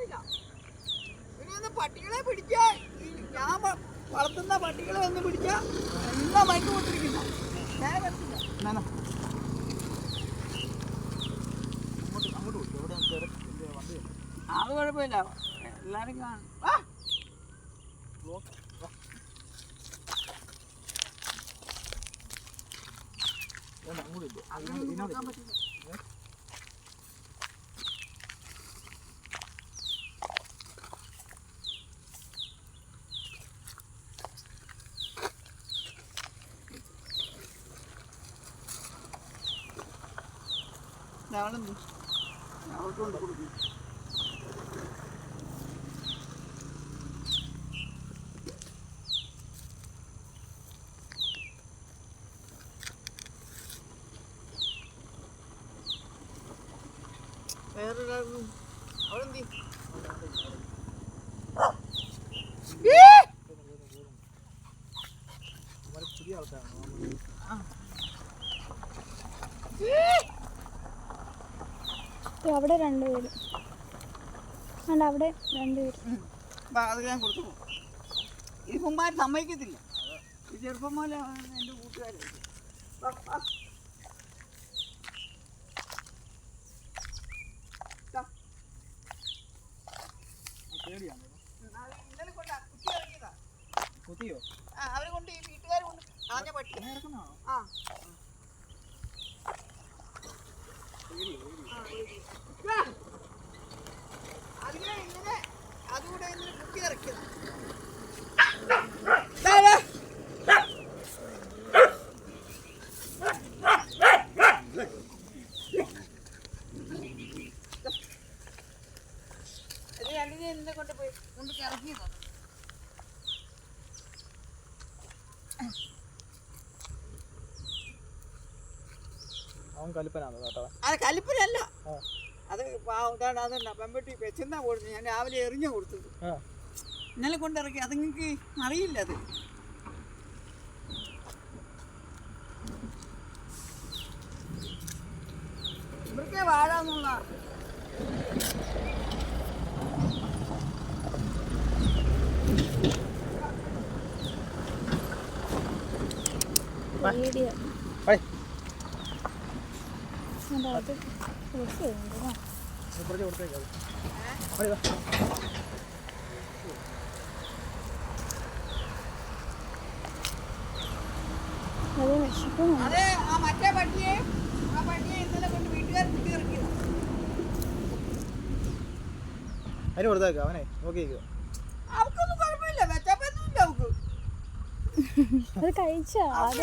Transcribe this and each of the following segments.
കുഴപ്പമില്ല. പിന്നെ പട്ടികളെ പിടിച്ചാൽ ഞാൻ വളർത്തുന്ന പട്ടികളെ ഒന്ന് പിടിച്ചാൽ എല്ലാം മയക്ക് കൊടുത്തിരിക്കുന്നു. നേരെ പറ്റില്ല. അത് കുഴപ്പമില്ല, എല്ലാരും കാണും. അവൾക്കൊണ്ട് കൊടുക്കും. വേറൊരാളും അവളെന്തി പുതിയ ആൾക്കാരാണ്. അവിടെ രണ്ടുപേര് അല്ല, അവിടെ രണ്ടുപേര്. അത് ഞാൻ കൊടുത്തു. ഇപ്പന്മാർ സമ്മതിക്കത്തില്ല. ഈ ചെറുപ്പം പോലെ എൻ്റെ കൂട്ടുകാരായിരിക്കും. ഇന്നലെ കൊണ്ടാ കുത്തി ഇറങ്ങിയതാ. കുത്തിയോ? അവരെ കൊണ്ട് ഈ വീട്ടുകാർ കൊണ്ട് ആഞ്ഞ പട്ടി. ആ അതിനെ ഇങ്ങനെ അതുകൂടെ ഇങ്ങനെ കുത്തി ഇറക്കിയത്. എന്നെ കൊണ്ട് പോയി കൊണ്ട് ഇറക്കിയതാണ്. അവൻ കലിപ്പനാണ് കേട്ടോ. അത് കലിപ്പനല്ല, അത് ഇതാണ്. അതല്ല പെമ്പട്ടി വെച്ചെന്നാ കൊടുത്തു. ഞാൻ രാവിലെ എറിഞ്ഞ കൊടുത്തത്. ഇന്നലെ കൊണ്ടിറക്കി. അത് നിങ്ങൾക്ക് അറിയില്ല. അത് ഇവർക്കേ വാഴാന്നുള്ള അതെ. ആ മറ്റേ പട്ടിയെ ഇന്നലെ കൊണ്ട് വീട്ടുകാർ കുത്തി ഇറക്കിയത്. അതിന് കൊടുത്തേക്ക. അവനെ നോക്കിക്കോ. അവക്കൊന്നും കുഴപ്പമില്ല. വെച്ചപ്പൊന്നുമില്ല അവക്ക്.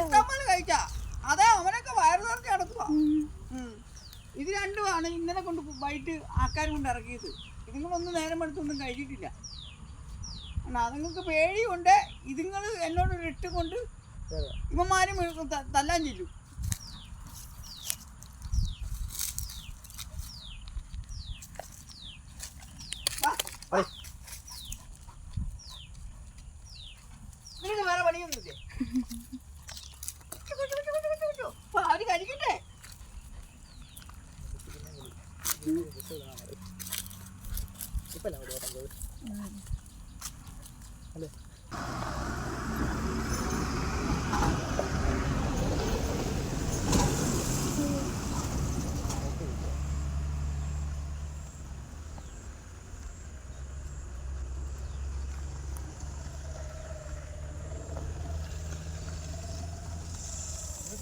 ഇഷ്ടംപോലെ കഴിച്ചാ. അതെ, അവനൊക്കെ വയറു നിറച്ച് കിടക്കുക. ഇത് രണ്ടുമാണ് ഇന്നലെ കൊണ്ട് വൈകിട്ട് ആൾക്കാർ കൊണ്ട് ഇറക്കിയത്. ഇതുങ്ങളൊന്നും നേരം എടുത്തൊന്നും കഴിച്ചിട്ടില്ല. അതുങ്ങൾക്ക് പേടിയുണ്ട്. ഇതുങ്ങൾ എന്നോട് ഇട്ട് കൊണ്ട് ഇവന്മാരും തല്ലാൻ ചെല്ലും. നിനക്ക് വേറെ പണിയൊന്നുമില്ലേ? അവര് കഴിക്കട്ടെ. അല്ലേ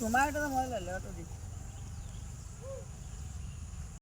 ചുമ്മായിട്ടത് മുതലല്ല കേട്ടോ.